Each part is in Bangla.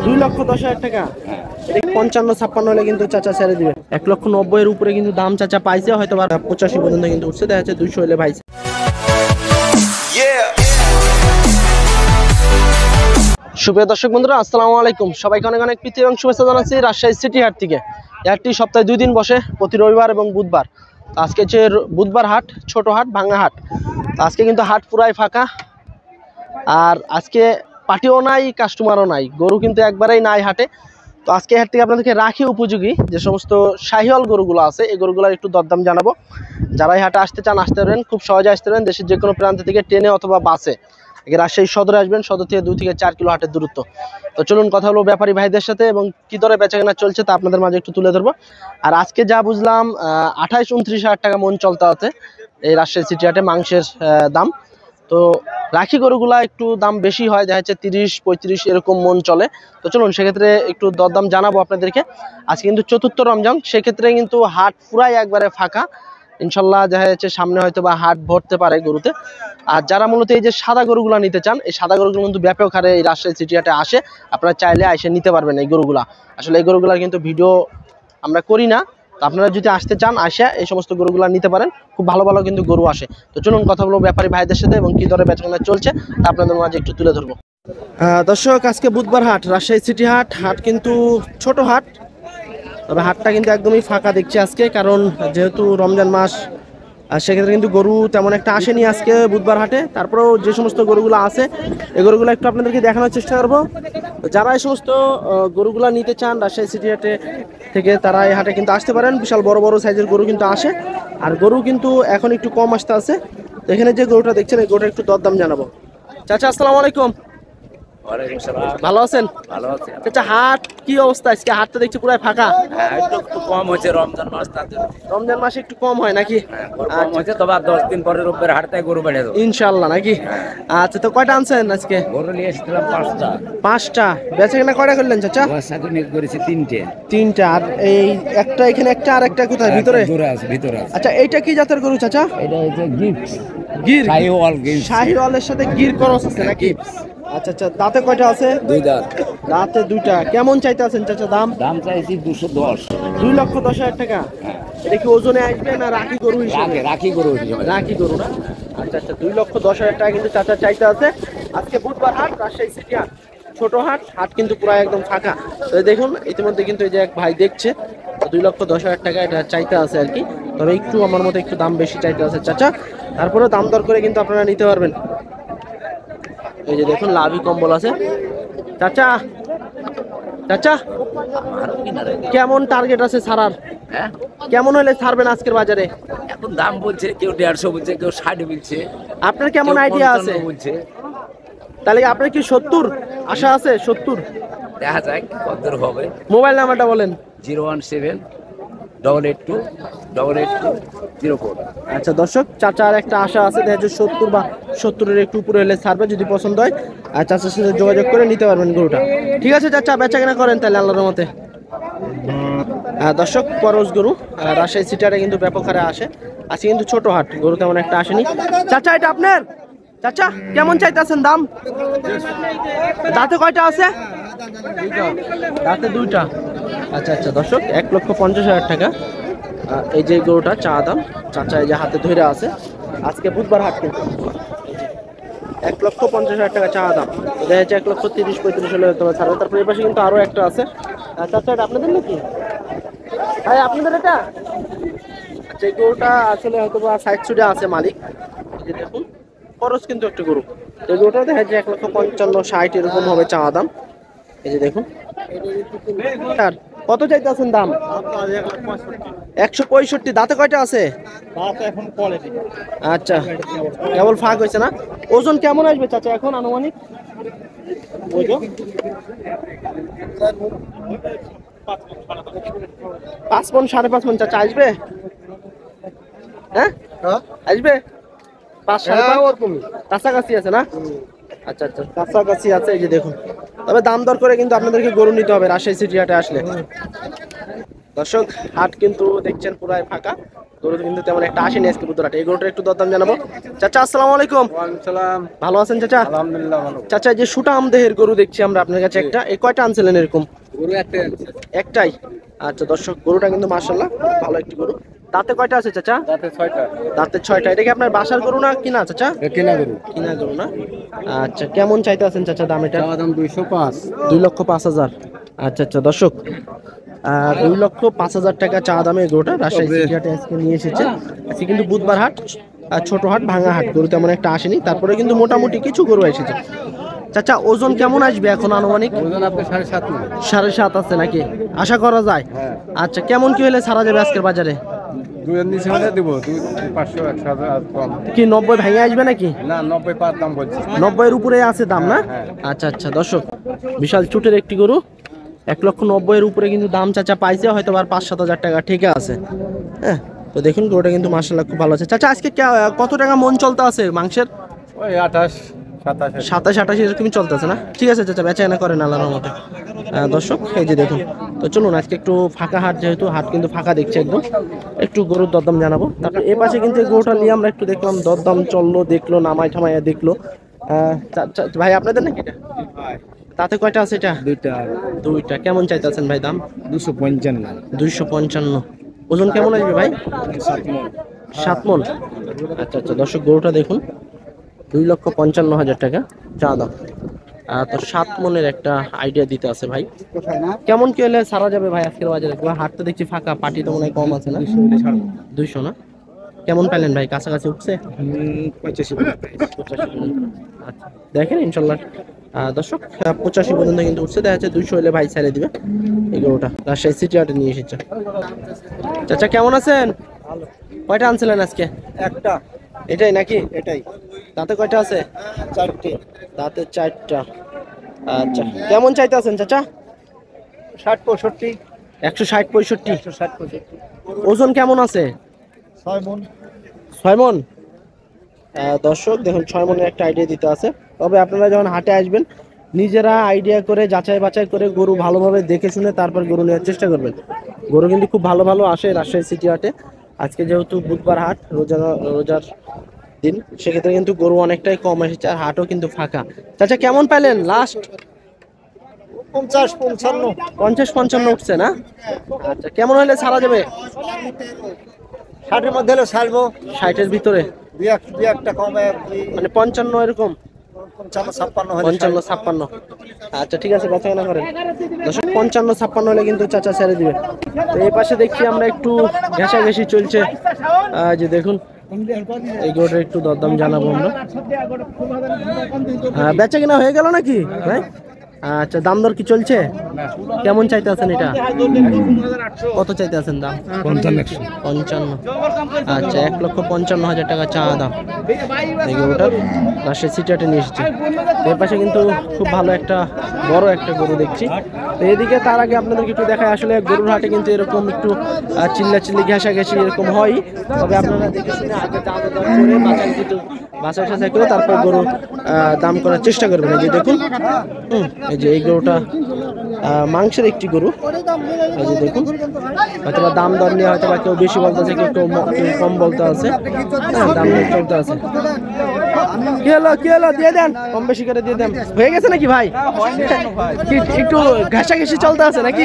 2,10,000 টাকা। 55-56 হলে কিন্তু চাচা ছেড়ে দিবে। 1,90,000 এর উপরে কিন্তু দাম চাচা পাইছে, হয়তো 85 পর্যন্ত কিন্তু উঠছে, দেখা যাচ্ছে 200 হলে পাইছে। সুপ্রিয় দর্শক বন্ধুরা, আসসালামু আলাইকুম। সবাইকে অনেক অনেক প্রীতি এবং শুভেচ্ছা জানাচ্ছি রাজশাহী সিটি হাট থেকে। হাটটি সপ্তাহে 2 দিন বসে, প্রতি রবিবার এবং বুধবার। আজকে হচ্ছে বুধবার হাট, ছোট হাট, ভাঙ্গা হাট। আজকে কিন্তু হাট পুরাই ফাঁকা, আর আজকে পাটিও নাই, কাস্টমারও নাই, গরু কিন্তু একবারেই নাই হাটে। তো আজকে হাট থেকে আপনাদেরকে রাখি উপযোগী যে সমস্ত শাহিওয়াল গরুগুলো আছে, এই গরুগুলোর একটু দরদাম জানাবো। যারা এই হাটে আসতে চান আসতে পারেন, খুব সহজে আসতে পারেন। দেশের যে কোনো প্রান্ত থেকে ট্রেনে অথবা বাসে রাজশাহী সদরে আসবেন, সদর থেকে 2 থেকে 4 কিলো হাটের দূরত্ব। তো চলুন কথা হলো ব্যাপারী ভাইদের সাথে, এবং কি দরে বেচাকেনা চলছে তা আপনাদের মাঝে একটু তুলে ধরবো। আর আজকে যা বুঝলাম 28-29 হাজার টাকা মন চলতে আছে এই রাজশাহী সিটি হাটে মাংসের দাম। তো রাখি গরুগুলা একটু দাম বেশি হয়, দেখা যাচ্ছে 30-35 এরকম মন চলে। তো চলুন সেক্ষেত্রে একটু দরদাম জানাবো আপনাদেরকে। আজকে কিন্তু চতুর্থ রমজান, সেক্ষেত্রে কিন্তু হাট পুরাই একবারে ফাঁকা। ইনশাল্লাহ দেখা যাচ্ছে সামনে হয়তো বা হাট ভরতে পারে গরুতে। আর যারা মূলত এই যে সাদা গরুগুলা নিতে চান, এই সাদা গরুগুলো কিন্তু ব্যাপক হারে এই রাজশাহী সিটি হাটে আসে। আপনারা চাইলে এসে নিতে পারবেন এই গরুগুলা। আসলে এই গরুগুলার কিন্তু ভিডিও আমরা করি না, তো আপনারা যদি আসতে চান আসে এই সমস্ত গরুগুলা নিতে পারেন। খুব ভালো ভালো কিন্তু গরু আসে। তো চলুন কথা বলবো ব্যাপারী ভাইদের সাথে, এবং কি দরে বেচাকেনা চলছে তা আপনাদের মাঝে একটু তুলে ধরবো। দর্শক, আজকে বুধবার হাট, রাজশাহী সিটি হাট। হাট কিন্তু ছোট হাট, তবে হাটটা কিন্তু একদমই ফাঁকা দেখছি আজকে, কারণ যেহেতু রমজান মাস, আর সেক্ষেত্রে কিন্তু গরু তেমন একটা আসেনি আজকে বুধবার হাটে। তারপরেও যে সমস্ত গরুগুলো আছে এই গরুগুলো একটু আপনাদেরকে দেখানোর চেষ্টা করবো। যারা এই সমস্ত গরুগুলো নিতে চান রাজশাহী সিটি হাটে থেকে, তারা এই হাটে কিন্তু আসতে পারেন। বিশাল বড় বড় সাইজের গরু কিন্তু আসে, আর গরু কিন্তু এখন একটু কম আসতে আছে। তো এখানে যে গরুটা দেখছেন, এই গরুটা একটু দরদাম জানাবো। চাচা আসসালামু আলাইকুম। ভালো আছেন? ভালো আছি। আচ্ছা, হাট কি অবস্থা আজকে? হাটটা দেখছি পুরো ফাঁকা। হ্যাঁ, একটু কম হয়েছে রমজান মাস, তার জন্য। রমজান মাসে একটু কম হয় নাকি? কম হয়েছে, তবে 10 দিন পরে রোববার হাট থেকে গরু বেড়ে যাবে ইনশাআল্লাহ নাকি? আচ্ছা, তো কয়টা আনছেন আজকে? গরু নিয়ে এসেছিলাম 5টা। 5টা বেচা কেনা কয়টা করলেন চাচা? সাথে করেছি 3টে। 3টা। আর এই একটা এখানে, একটা আর একটা কোথায়? ভিতরে ভিতরে আছে। আচ্ছা, এইটা কি জাতের গরু চাচা? এটা হচ্ছে গিফট। গির? শাহিওয়াল গিফট। শাহিওয়ালের সাথে গির ক্রস আছে নাকি? আচ্ছা আচ্ছা, দাঁতে কয়টা আছে? 2 দাঁত। দাঁতে 2টা। কেমন চাইতে আছেন চাচা দাম? দাম চাইছি 210। 2,10,000 টাকা। এটা কি ওজনে আসবে না রাখি গরু হিসেবে? রাখি গরু হিসেবে। রাখি গরু না? আচ্ছা আচ্ছা, 2,10,000 টাকা কিন্তু চাচা চাইতে আছে। আজকে বুধবার হাট, রাজশাহী সিটি হাট, ছোট হাট। হাট কিন্তু পুরো একদম ফাঁকা। তো দেখুন ইতিমধ্যে কিন্তু এই যে এক ভাই দেখছে, 2,10,000 টাকা এটা চাইতে আছে আর কি। তবে একটু আমার মতো একটু দাম বেশি চাইতে আছে চাচা। তারপরে দাম দর করে কিন্তু আপনারা নিতে পারবেন। এই যে দেখুন লাভি কম্বল আছে চাচা। চাচা, কেমন টার্গেট আছে ছাড়ার? হ্যাঁ, কেমন হলে ছাড়বেন আজকের বাজারে? এখন দাম বলছে কেউ 150 বলছে, কেউ 60 বলছে। আপনার কেমন আইডিয়া আছে? বলছে তাহলে আপনার কি 70 আশা আছে? 70 দেখা যাক কত দূর হবে। মোবাইল নাম্বারটা বলেন। 017-882-882-04। আচ্ছা দর্শক, চাচার একটা আশা আছে, দেখা যাচ্ছে 70 বা 70-এর একটু উপরে হলে ছাড়বে। যদি পছন্দ হয় আর চাচার সাথে যোগাযোগ করে নিতে পারবেন গরুটা। ঠিক আছে চাচা, বেচা কেনা করেন তাহলে আল্লাহর রহমতে। দর্শক, করস গরু রাজশাহী সিটারে কিন্তু ব্যাপক হারে আসে। আজকে কিন্তু ছোট হাট, গরু তেমন একটা আসেনি। চাচা, এটা আপনার? চাচা, কেমন চাইতেছেন দাম? দাঁতে কয়টা আছে? দাঁতে 2টা। আচ্ছা আচ্ছা দর্শক, 1,50,000 টাকা এই যে গরুটা চা দাম। চাচা এই যে হাতে ধরে আছে। আজকে বুধবার হাট কিন্তু 1,50,000 টাকা চা দাম। দেখা যাচ্ছে 1,30,000-35,000 হলে তোমার ছাড়বে। তারপরে এই পাশে কিন্তু আরো একটা আছে। চাচা, এটা আপনাদের নাকি? ভাই আপনাদের এটা? আচ্ছা, এই গরুটা আসলে হয়তো বা সাইড সুডে আছে মালিক। এই যে দেখুন, খরচ কিন্তু একটা গরু। এই গরুটা দেখা যাচ্ছে 1,55,000-60 এরকম হবে চা দাম। এই যে দেখুন। কত চাইতে আছেন দাম? 165। দাঁতে কয়টা আছে? আচ্ছা, কেবল ফাঁক হয়েছে না? ওজন কেমন আসবে চাচা এখন আনুমানিক? 5 মণ 5.5 মণ চাচা আসবে? হ্যাঁ আসবে 5-5.5 কাছাকাছি আছে না? আচ্ছা আচ্ছা, কাছাকাছি আছে। এই যে দেখুন, তবে দাম দর করে কিন্তু আপনাদেরকে গরু নিতে হবে রাজশাহী সিটি হাটে আসলে। দর্শক, হাট কিন্তু দেখছেন পুরাই ফাঁকা। গরু কিন্তু তেমন একটা আসেনি আজকে বুধবার হাটে। এই গরুটার একটু দরদাম জানাবো। চাচা আসসালামু আলাইকুম। সালাম। ভালো আছেন চাচা? আলহামদুলিল্লাহ ভালো। চাচা যে সুটাম দেহের গরু দেখছি আমরা আপনার কাছে একটা, এই কয়টা আনছিলেন এরকম? গরু একটাই আছে। একটাই? আচ্ছা দর্শক, গরুটা কিন্তু মাশাআল্লাহ ভালো একটি গরু। দাঁতে কয়টা আছে চাচা? রাতে 6টা। দাঁতে 6টা। এটা কি আপনার বাসার গরু না কিনা চাচা? কিনা গরু। কিনা গরু না? আচ্ছা, কেমন চাইতে আছেন চাচা দাম এটা? চাওয়া দাম 205। 2,05,000। আচ্ছা আচ্ছা দর্শক, 2,05,000 টাকা চা দামে এই গরুটা রাজশাহী সিটি হাটে আজকে নিয়ে এসেছে। আজকে কিন্তু বুধবার হাট, আর ছোট হাট, ভাঙা হাট, গরু তেমন একটা আসেনি, তারপরে কিন্তু মোটামুটি কিছু গরু এসেছে। চাচা ওজন কেমন আসবে এখন আনুমানিক? ওজন আপনি 7.5 মণ। 7.5 আছে নাকি? আশা করা যায়। হ্যাঁ। আচ্ছা, কেমন কি হলে ছাড়া যাবে আজকের বাজারে? 2 এর নিচে হলে দিব, 500 1,000 আর কম। কি 90 ভেঙে আসবে নাকি? না 90 পার দাম বলছি। 90 এর উপরে আছে দাম না? হ্যাঁ। আচ্ছা আচ্ছা দর্শক, বিশাল চুটের একটি গরু, 1,90,000 এর উপরে কিন্তু দাম চাচা পাইছে, হয়তো আর 5-7 হাজার টাকা ঠিক আছে। হ্যাঁ, তো দেখুন গরুটা কিন্তু মাশাআল্লাহ খুব ভালো আছে। চাচা আজকে কত টাকা মন চলতে আছে মাংসের? ওই 28 27। 27-28 এরকমই চলতেছে না? ঠিক আছে চাচা, বেচা কেনা করেন আল্লাহর রহমতে। দর্শক এই যে দেখুন, তো চলুন আজকে একটু ফাঁকা হাট, যেহেতু হাট কিন্তু ফাঁকা দেখছে একদম, একটু গরুর দরদাম জানাবো। তারপর এ পাশে কিন্তু এই গরুটা নিয়ে আমরা একটু দেখলাম, দরদাম চললো, দেখলো, নামাই ঠামাইয়া দেখলো। ভাই আপনাদের নাকি এটা? তাতে কয়টা আছে এটা? দুইটা। কেমন চাইতেছেন ভাই দাম? 255। 255। ওজন কেমন আসবে ভাই? 7 মণ। আচ্ছা আচ্ছা দর্শক, গরুটা দেখুন, 2,55,000 টাকা চা দাম। তো 7 মণের একটা আইডিয়া দিতে আছে ভাই। কেমন কি হলে সারা যাবে ভাই আজকের বাজারে? হাট তো দেখছি ফাঁকা, পাটি তো মনে হয় কম আছে না? 200 না? কেমন পেলেন ভাই? কাছাকাছি উঠছে? 85। আচ্ছা দেখেন ইনশাল্লাহ দর্শক, 85 পর্যন্ত কিন্তু উঠছে, দেখা যাচ্ছে 200 হলে ভাই ছেড়ে দিবে এই গরুটা। রাজশাহী সিটি হাটে নিয়ে এসেছে। চাচা কেমন আছেন? কয়টা আনছিলেন আজকে? একটা। এটাই নাকি? এটাই। দাঁতে কয়টা আছে? 4টে। দাঁতে 4টা। আচ্ছা, কেমন চাইতে আছেন চাচা? 60 65। 160-65। 160 65। ওজন কেমন আছে? 6 মণ। 6 মণ। দর্শক দেখুন, 6 মণের একটা আইডিয়া দিতে আছে। তবে আপনারা যখন হাটে আসবেন, নিজেরা আইডিয়া করে যাচাই বাছাই করে গরু ভালোভাবে দেখে শুনে তারপর গরু নেওয়ার চেষ্টা করবেন। গরু কিন্তু খুব ভালো ভালো আসে রাজশাহী সিটি হাটে। আজকে যেহেতু বুধবার হাট, রোজার দিন, সেক্ষেত্রে কিন্তু গরু অনেকটাই কম এসেছে, আর হাটও কিন্তু ফাঁকা। চাচা কেমন পেলেন লাস্ট? 50 55। 50-55 উঠছে না? আচ্ছা, কেমন হলে ছাড়া যাবে? 60 এর মধ্যে হলে ছাড়বো। 60-এর ভিতরে? দুই একটা কমে মানে 55 এরকম? 55 হলে 55-56। আচ্ছা ঠিক আছে, বেচা কেনা করেন। 55-56 হলে কিন্তু চাচা ছেড়ে দিবে। তো এই পাশে দেখছি আমরা একটু ঘেঁষাঘেঁষি চলছে, যে দেখুন এই গরুটার একটু দরদাম জানাবো আমরা। বেচা কেনা হয়ে গেল নাকি ভাই? আচ্ছা, দাম দর কি চলছে? কেমন চাইতে আছেন এটা? কত চাইতে আছেন দাম? 55। আচ্ছা, 1,55,000 টাকা চা দাম এই গরুটার। রাজশাহী সিটি হাটে নিয়ে এসেছে। এর পাশে কিন্তু খুব ভালো একটা বড় একটা গরু দেখছি। তো এদিকে তার আগে আপনাদেরকে একটু দেখায়, আসলে গরুর হাটে কিন্তু এরকম একটু চিল্লাচিল্লি ঘেঁষাঘেঁষি এরকম হয়। তবে আপনারা দেখে শুনে আগে দাম দর করে বাছাই টাছাই করে তারপর গরু দাম করার চেষ্টা করবেন। এই যে দেখুন, এই যে এই গরুটা মাংসের একটি গরু। এই যে দেখুন, হয়তো বা দাম দর নিয়ে হয়তো বা কেউ বেশি বলতেছে, কেউ কম বলতে আছে। হ্যাঁ, দাম দর চলতে আছে। কি হলো দিয়ে দেন, কম বেশি করে দিয়ে দেন। হয়ে গেছে নাকি ভাই? একটু ঘাসাঘাসি চলতে আছে নাকি?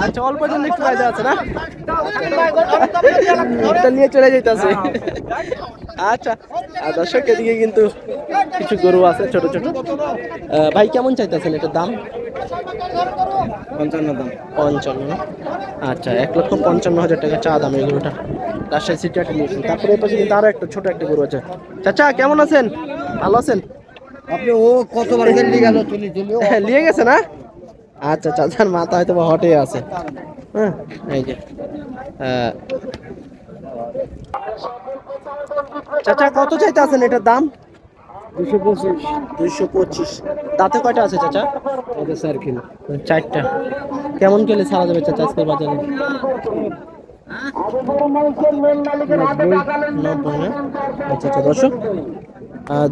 আচ্ছা, অল্প জন্য একটু ফায়দা আছে না? এটা নিয়ে চলে যাইতেছে। আচ্ছা, দর্শক এদিকে কিন্তু কিছু গরু আছে ছোট ছোট। ভাই কেমন চাইতেছেন এটার দাম? 55 দাম। 55 না? আচ্ছা, 1,55,000 টাকা চা দাম এই গরুটা। রাজশাহী সিটি হাটে নিয়েছি। তারপরে এই পাশে কিন্তু আরো একটা ছোট একটা গরু আছে। চাচা কেমন আছেন? ভালো আছেন? আপনি ও কতবার গেলি গেল চলি নিয়ে গেছে না? আচ্ছা, চাচার মাথা হয়তো বা হটে আছে। হ্যাঁ, এই যে চাচা কত চাইতে আছেন এটার দাম? 225। 225। দাঁতে কয়টা আছে চাচা? 4 কিলো। 4টা। কেমন গেলে ছাড়া যাবে চাচা আজকের বাজারে? 90 না? আচ্ছা আচ্ছা দর্শক,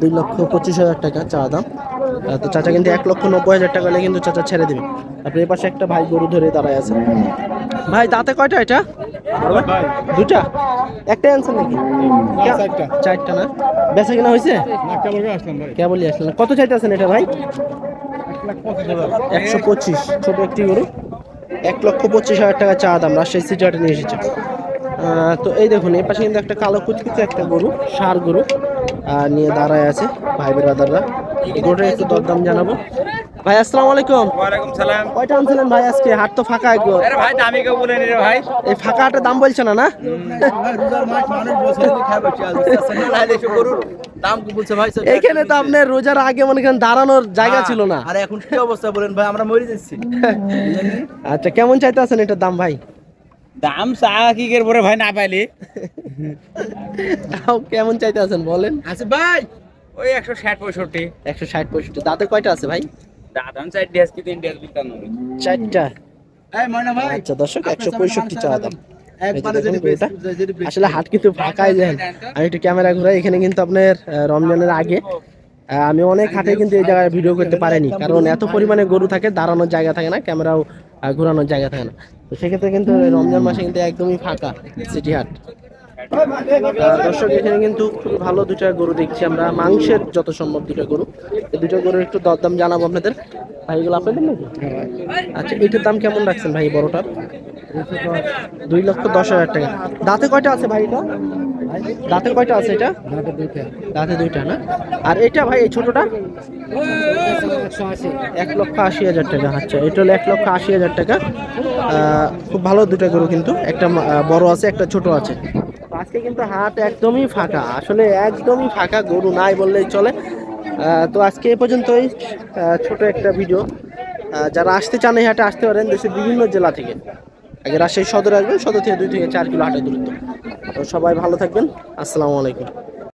2,25,000 টাকা চা দাম। তো চাচা কিন্তু 1,90,000 টাকা হলে কিন্তু চাচা ছেড়ে দিবে। তারপরে এই পাশে একটা ভাই গরু ধরে দাঁড়ায় আছে। ভাই দাঁতে কয়টা এটা? দুটা, একটাই আনছেন নাকি? চারটা না? বেচা কিনা হয়েছে? কেবলই আসলেন। কত চাইতেছেন এটা ভাই? 125, ছোট একটি গরু, 1,25,000 টাকা চা দাম। রাজশাহী সিটি হাটে নিয়ে এসেছে। তো এই দেখুন এই পাশে কিন্তু একটা কালো কুচকুচে একটা গরু, ষাঁড় গরু নিয়ে দাঁড়ায় আছে ভাই বেরাদাররা। এই গরুটা একটু দরদাম জানাবো। ভাই আসসালামু আলাইকুম। ওয়ালাইকুম সালাম। কয়টা আনছিলেন ভাই আজকে? হাট তো ফাঁকা একদম। আরে ভাই দামি কেউ বলে নি রে ভাই। এই ফাঁকা হাটের দাম বলছে না? এখানে তো আপনার রোজার আগে মনে করেন দাঁড়ানোর জায়গা ছিল না। আর এখন কি অবস্থা বলেন ভাই, আমরা মরে যাচ্ছি। আচ্ছা কেমন চাইতে আছেন এটার দাম ভাই? দাম চা কি করবো রে ভাই না পাইলি? তাও কেমন চাইতে আছেন বলেন? আছে ভাই ওই 160-65। 160-65। দাঁতে কয়টা আছে ভাই? দাদাম 4 ডেস কি 3 ডেস বিতান হবে। চারটা। এই ময়না ভাই, আচ্ছা দর্শক 165 চা দাম। একবারে এই যে যদি দেখুন গরুটা। আসলে হাট কিন্তু ফাঁকাই যায়। আমি একটু ক্যামেরা ঘুরাই। এখানে কিন্তু আপনার রমজানের আগে আমি অনেক হাটে কিন্তু এই জায়গায় ভিডিও করতে পারিনি, কারণ এত পরিমাণে গরু থাকে, দাঁড়ানোর জায়গা থাকে না, ক্যামেরাও ঘোরানোর জায়গা থাকে না। তো সেক্ষেত্রে কিন্তু রমজান মাসে কিন্তু একদমই ফাঁকা সিটি হাট। দর্শক এখানে কিন্তু খুবই ভালো দুটা গরু দেখছি আমরা, মাংসের যত সম্ভব দুটা গরু। এই দুটো গরুর একটু দরদাম জানাবো আপনাদের। ভাই এগুলো আপনাদের নাকি? আচ্ছা এটার দাম কেমন রাখছেন ভাই বড়টার? 2,10,000 টাকা। দাঁতে কয়টা আছে ভাই এটা? দাঁতে কয়টা আছে এটা? দাঁতে দুইটা না? আর এটা ভাই এই ছোটটা? 1,80,000 টাকা। আচ্ছা এটা হলো 1,80,000 টাকা। খুব ভালো দুটা গরু কিন্তু, একটা বড় আছে একটা ছোট আছে। আজকে কিন্তু হাট একদমই ফাঁকা, আসলে একদমই ফাঁকা, গরু নাই বললেই চলে। তো আজকে এই পর্যন্তই ছোট একটা ভিডিও। যারা আসতে চান এই হাটে আসতে পারেন দেশের বিভিন্ন জেলা থেকে। আগে রাজশাহী সদর আসবেন, সদর থেকে 2 থেকে 4 কিলো হাটের দূরত্ব। তো সবাই ভালো থাকবেন, আসসালামু আলাইকুম।